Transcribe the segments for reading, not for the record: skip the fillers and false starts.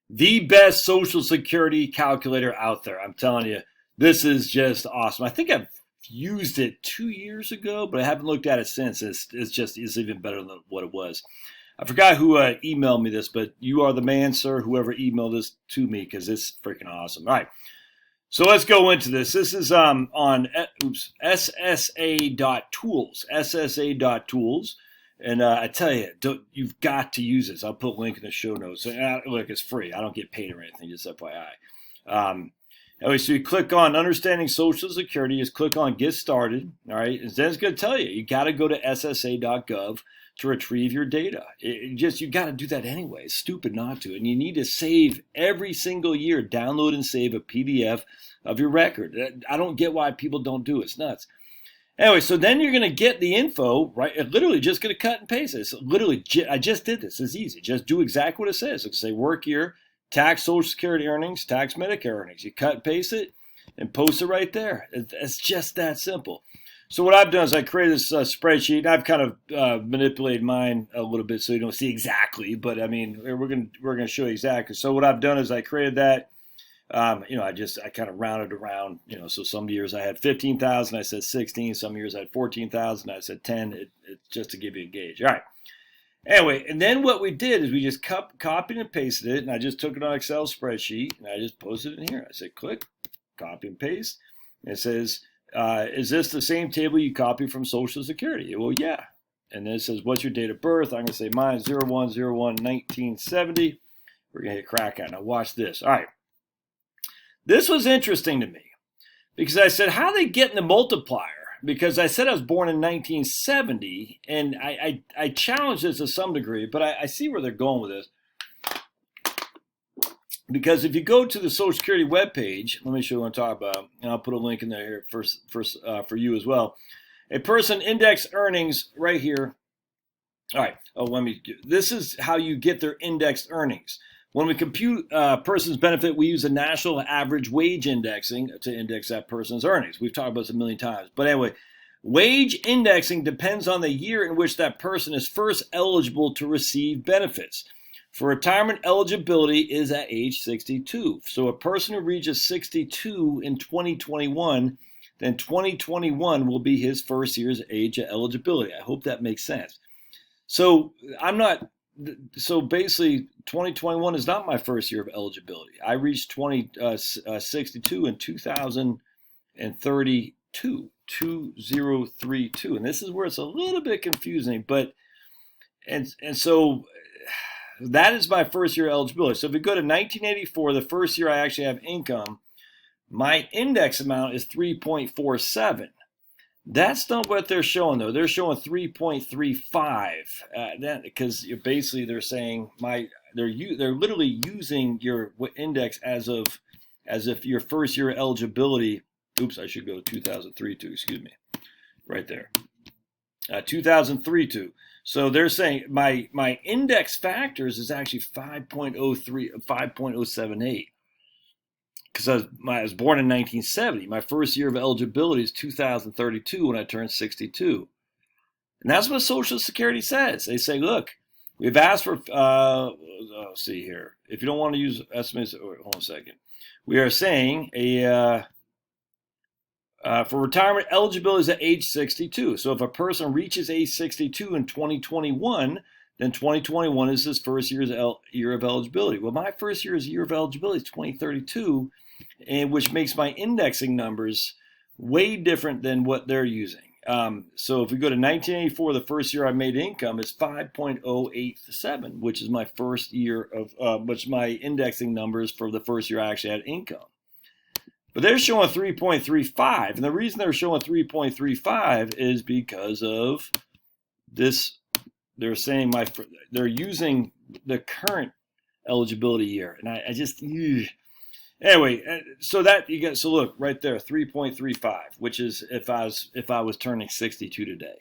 The best Social Security calculator out there. I'm telling you, this is just awesome. I think I've used it 2 years ago, but I haven't looked at it since. It's even better than what it was. I forgot who emailed me this, but you are the man, sir. Whoever emailed this to me, because it's freaking awesome. All right, so let's go into this. This is on SSA.tools. SSA.tools. And I tell you, you've got to use this. I'll put a link in the show notes. Look, it's free. I don't get paid or anything, just FYI. Anyway, so you click on Understanding Social Security. Just click on Get Started. All right, and then it's going to tell you got to go to SSA.gov to retrieve your data. You got to do that anyway. It's stupid not to. And you need to save every single year. Download and save a PDF of your record. I don't get why people don't do it. It's nuts. Anyway, so then you're going to get the info, right? Literally just going to cut and paste this. Literally, I just did this. It's easy. Just do exactly what it says. It's say work year, tax Social Security earnings, tax Medicare earnings. You cut and paste it and post it right there. It's just that simple. So what I've done is I created this spreadsheet. And I've kind of manipulated mine a little bit so you don't see exactly. But I mean, we're going to show you exactly. So what I've done is I created that. I kind of rounded around, so some years I had 15,000, I said 16, some years I had 14,000, I said 10, it's just to give you a gauge. All right. Anyway, and then what we did is we just copied and pasted it, and I just took it on Excel spreadsheet, and I just posted it in here. I said, click, copy and paste. And it says, is this the same table you copied from Social Security? Well, yeah. And then it says, what's your date of birth? I'm going to say mine is 01/01/1970. We're going to hit crack out. Now watch this. All right. This was interesting to me because I said, how are they getting the multiplier? Because I said I was born in 1970, and I challenged this to some degree, but I see where they're going with this. Because if you go to the Social Security webpage, let me show you what I'm talking about, and I'll put a link in there here first for you as well. A person index earnings right here. All right. This is how you get their indexed earnings. When we compute a person's benefit, we use a national average wage indexing to index that person's earnings. We've talked about this a million times. But anyway, wage indexing depends on the year in which that person is first eligible to receive benefits. For retirement eligibility is at age 62. So a person who reaches 62 in 2021, then 2021 will be his first year's age of eligibility. I hope that makes sense. So basically 2021 is not my first year of eligibility. I reached 62 in 2032, 2032. And this is where it's a little bit confusing, but so that is my first year eligibility. So if we go to 1984, the first year I actually have income, my index amount is 3.47. That's not what they're showing, though. They're showing 3.35. Because basically they're saying they're literally using your index as if your first year eligibility. Oops, I should go 2003 too. Excuse me, right there. 2003 too. So they're saying my index factors is actually 5.78. Because I was born in 1970. My first year of eligibility is 2032 when I turn 62. And that's what Social Security says. They say, look, we've asked for, let's see here. If you don't want to use estimates, hold on a second. We are saying for retirement eligibility is at age 62. So if a person reaches age 62 in 2021, then 2021 is his first year of eligibility. Well, my first year of eligibility is 2032, and which makes my indexing numbers way different than what they're using. So if we go to 1984, the first year I made income is 5.087, which is my first year which my indexing numbers for the first year I actually had income. But they're showing 3.35, and the reason they're showing 3.35 is because of this. They're saying they're using the current eligibility year, and I just anyway. So that you get. So look right there, 3.35, which is if I was turning 62 today.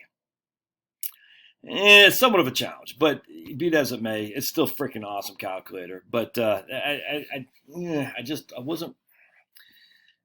It's somewhat of a challenge, but be that as it may, it's still freaking awesome calculator. But I wasn't.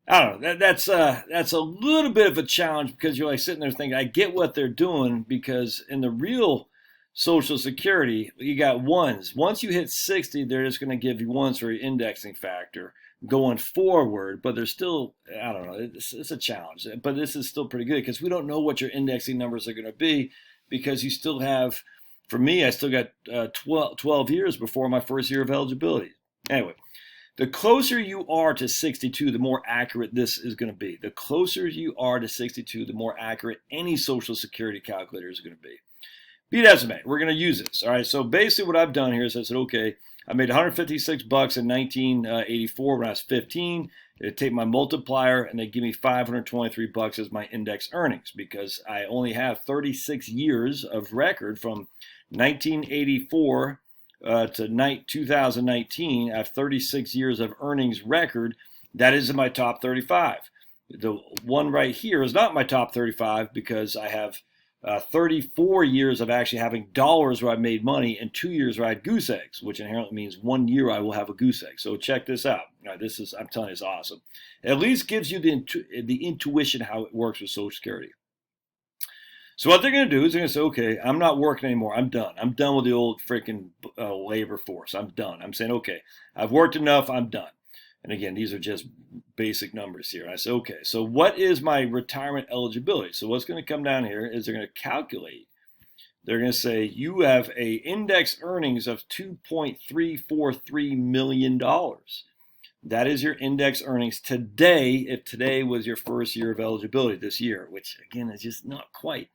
I don't know. That's a little bit of a challenge because you're like sitting there thinking, I get what they're doing because in the real Social Security, you got ones. Once you hit 60, they're just going to give you ones for your indexing factor going forward, but there's still, I don't know, it's a challenge. But this is still pretty good because we don't know what your indexing numbers are going to be because you still have, for me, I still got 12 years before my first year of eligibility. Anyway, the closer you are to 62, the more accurate this is going to be. The closer you are to 62, the more accurate any Social Security calculator is going to be. Beat estimate. We're going to use this. All right. So basically, what I've done here is I said, okay, I made 156 bucks in 1984 when I was 15. They take my multiplier and they give me 523 bucks as my index earnings because I only have 36 years of record from 1984 to 2019. I have 36 years of earnings record. That is in my top 35. The one right here is not my top 35 because I have 34 years of actually having dollars where I made money and 2 years where I had goose eggs, which inherently means 1 year I will have a goose egg. So check this out. All right, this is, I'm telling you, it's awesome. It at least gives you the intuition how it works with Social Security. So what they're going to do is they're going to say, okay, I'm not working anymore. I'm done. I'm done with the old freaking labor force. I'm done. I'm saying, okay, I've worked enough. I'm done. And again, these are just basic numbers here. I say, okay, so what is my retirement eligibility? So what's going to come down here is they're going to calculate. They're going to say you have a index earnings of $2.343 million. That is your index earnings today, if today was your first year of eligibility this year, which again is just not quite.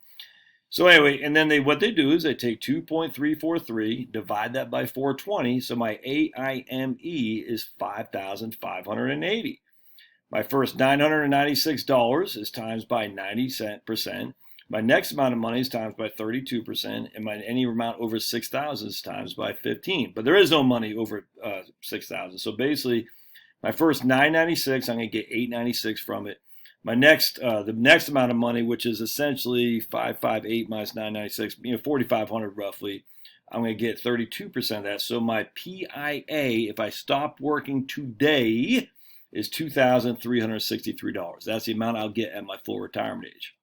So anyway, and then what they do is they take 2.343, divide that by 420. So my AIME is 5,580. My first $996 is times by 90%. My next amount of money is times by 32%, and any amount over 6,000 is times by 15. But there is no money over 6,000. So basically, my first $996, I'm going to get $896 from it. My the next amount of money, which is essentially 558 minus 996, $4,500 roughly, I'm going to get 32% of that. So my PIA, if I stopped working today, is $2,363. That's the amount I'll get at my full retirement age.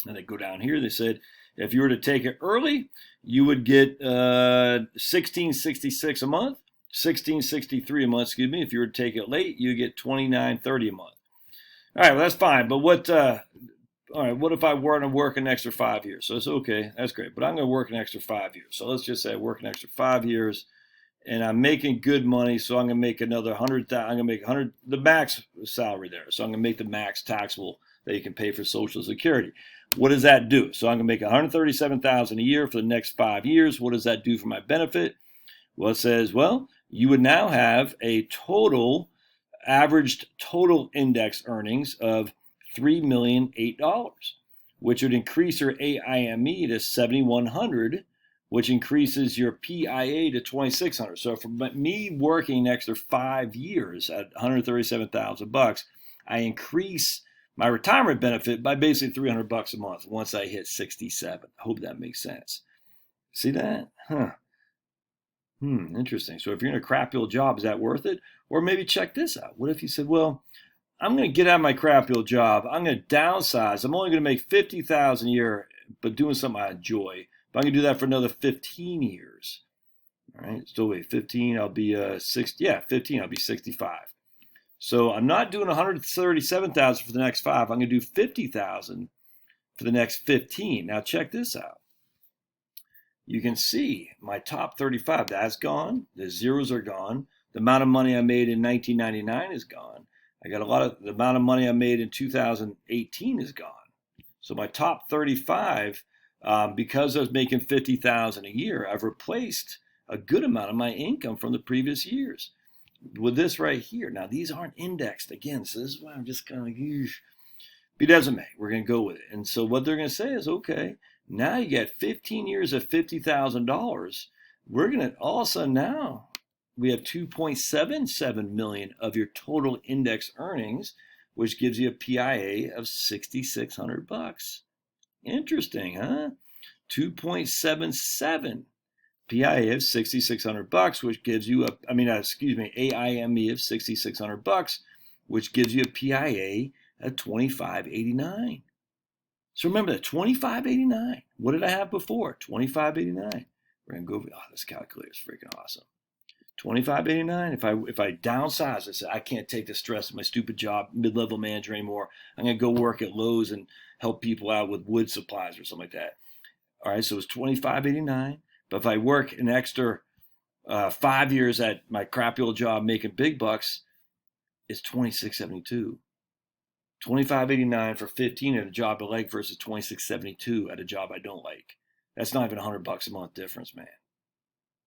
And they go down here. They said if you were to take it early, you would get $1,666 a month, $1,663 a month. Excuse me. If you were to take it late, you get $2,930 a month. All right, well, that's fine. But what if I were to work an extra 5 years? So it's okay, that's great. But I'm going to work an extra 5 years. So let's just say I work an extra 5 years, and I'm making good money. So I'm going to make another 100,000. I'm going to make 100, the max salary there. So I'm going to make the max taxable that you can pay for Social Security. What does that do? So I'm going to make $137,000 a year for the next 5 years. What does that do for my benefit? Well, it says, well, you would now have a averaged total index earnings of $3,008,000, which would increase your AIME to $7,100, which increases your PIA to $2,600. So for me working an extra 5 years at $137,000, I increase my retirement benefit by basically $300 a month once I hit 67. I hope that makes sense. See that? Huh. Interesting. So if you're in a crappy old job, is that worth it? Or maybe check this out. What if you said, well, I'm going to get out of my crappy old job. I'm going to downsize. I'm only going to make $50,000 a year, but doing something I enjoy. But I'm going to do that for another 15 years. All right. So wait, 15, I'll be 60. Yeah, 15, I'll be 65. So I'm not doing 137,000 for the next 5. I'm going to do 50,000 for the next 15. Now check this out. You can see my top 35, that's gone. The zeros are gone. The amount of money I made in 1999 is gone. The amount of money I made in 2018 is gone. So my top 35, because I was making 50,000 a year, I've replaced a good amount of my income from the previous years with this right here. Now these aren't indexed again, so this is why I'm just kind of like, be doesn't make. We're going to go with it. And so what they're going to say is, okay, now you get 15 years of $50,000. We're going to all of a sudden now we have 2.77 million of your total index earnings, which gives you a PIA of $6,600. Interesting, huh? 2.77 PIA of $6,600, which gives you AIME of $6,600, which gives you a PIA at $2,589. So remember that, 2589. What did I have before? 2589. We're going to go, oh, this calculator is freaking awesome. 2589. If I downsize, I said, I can't take the stress of my stupid job, mid-level manager anymore. I'm going to go work at Lowe's and help people out with wood supplies or something like that. All right, so it's 2589. But if I work an extra 5 years at my crappy old job making big bucks, it's 2672. 2589 for 15 at a job I like versus 2672 at a job I don't like. That's not even $100 a month difference, man.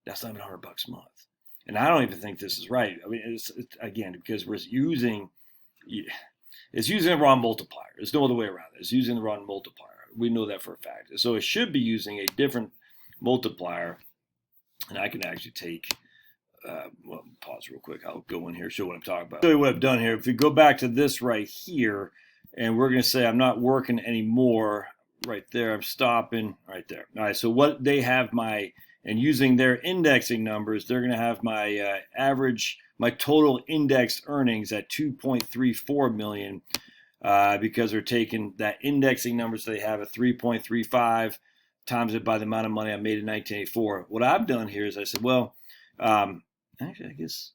That's not even $100 a month. And I don't even think this is right. I mean, it's again, because we're using, it's using the wrong multiplier. There's no other way around it. It's using the wrong multiplier. We know that for a fact. So it should be using a different multiplier. And I can actually take, well, pause real quick. I'll go in here, show what I'm talking about. I'll show you what I've done here. If we go back to this right here, and we're going to say I'm not working anymore, right there, I'm stopping right there. All right, so what they have and using their indexing numbers, they're going to have my my total indexed earnings at 2.34 million because they're taking that indexing numbers they have at 3.35, times it by the amount of money I made in 1984. What I've done here is I said, well, actually, I guess,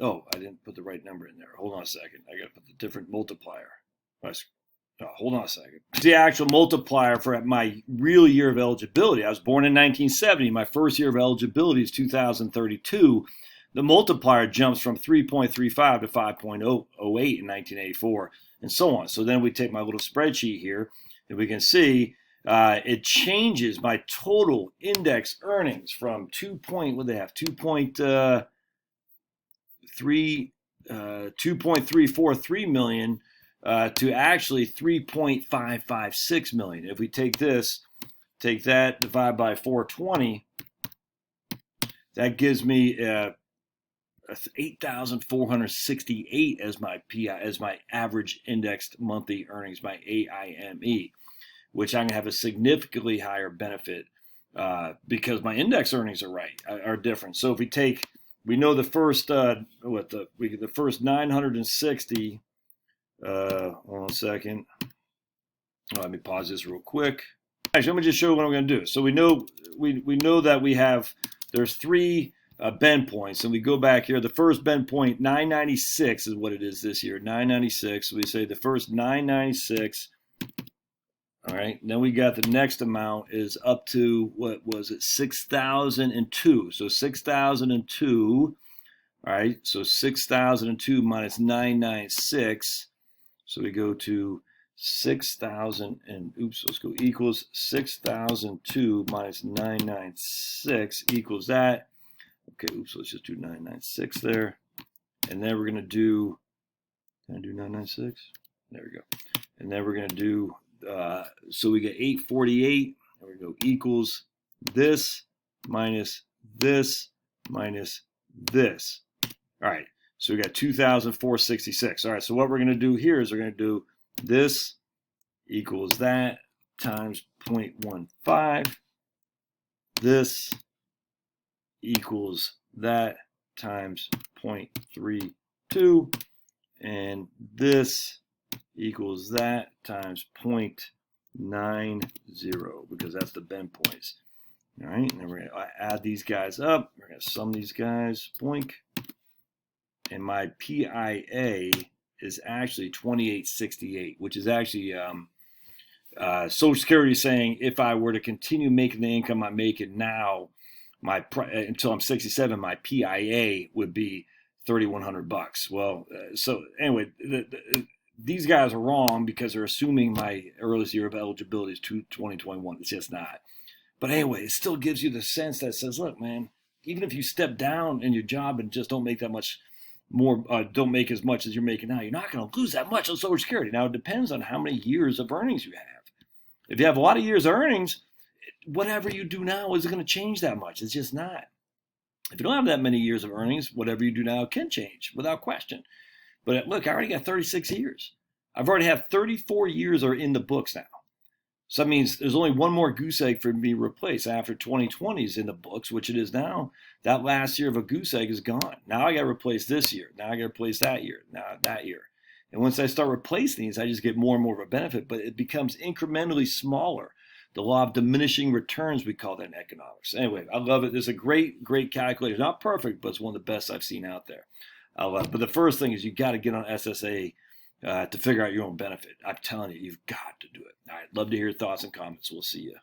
oh, I didn't put the right number in there. Hold on a second. I got to put the different multiplier. Oh, hold on a second. The actual multiplier for my real year of eligibility. I was born in 1970. My first year of eligibility is 2032. The multiplier jumps from 3.35 to 5.008 in 1984, and so on. So then we take my little spreadsheet here, and we can see it changes my total index earnings from 2.343 million to actually 3.556 million. If we take that, divide by 420, that gives me 8,468 as my PI, as my average indexed monthly earnings, my AIME, which I'm gonna have a significantly higher benefit because my index earnings are different. So if we know the first the first 960. Hold on a second. Let me pause this real quick. Actually, let me just show you what I'm going to do. So we know that there's three bend points, and we go back here. The first bend point, 996, is what it is this year. 996. So we say the first 996. All right. Then we got the next amount is up to, what was it, 6,002. So 6,002. All right. So 6,002 minus 996. So we go to 6,000 and let's go equals 6,002 minus 996 equals that. Okay, let's just do 996 there. And then we're going to do, can I do 996? There we go. And then we're going to do, so we get 848. There we go, equals this minus this minus this. All right. So we got 2,466. All right, so what we're going to do here is we're going to do this equals that times 0.15. This equals that times 0.32. And this equals that times 0.90, because that's the bend points. All right, and then we're going to add these guys up. We're going to sum these guys, boink. And my PIA is actually 2868, which is actually Social Security saying if I were to continue making the income I'm making now, until I'm 67, my PIA would be $3,100. Well, so anyway, these guys are wrong because they're assuming my earliest year of eligibility is 2021. It's just not. But anyway, it still gives you the sense that says, look, man, even if you step down in your job and just don't make that much more, don't make as much as you're making now, you're not going to lose that much on Social Security. Now, it depends on how many years of earnings you have. If you have a lot of years of earnings, whatever you do now isn't going to change that much. It's just not. If you don't have that many years of earnings, whatever you do now can change without question. But look, I already got 36 years. I've already had 34 years are in the books now. So that means there's only one more goose egg for me to replace after 2020 is in the books, which it is now. That last year of a goose egg is gone. Now I got to replace this year. Now I got to replace that year. Now that year. And once I start replacing these, I just get more and more of a benefit, but it becomes incrementally smaller. The law of diminishing returns, we call that in economics. Anyway, I love it. There's a great, great calculator. Not perfect, but it's one of the best I've seen out there. I love it. But the first thing is you got to get on SSA to figure out your own benefit. I'm telling you, you've got to do it. All right, love to hear your thoughts and comments. We'll see you.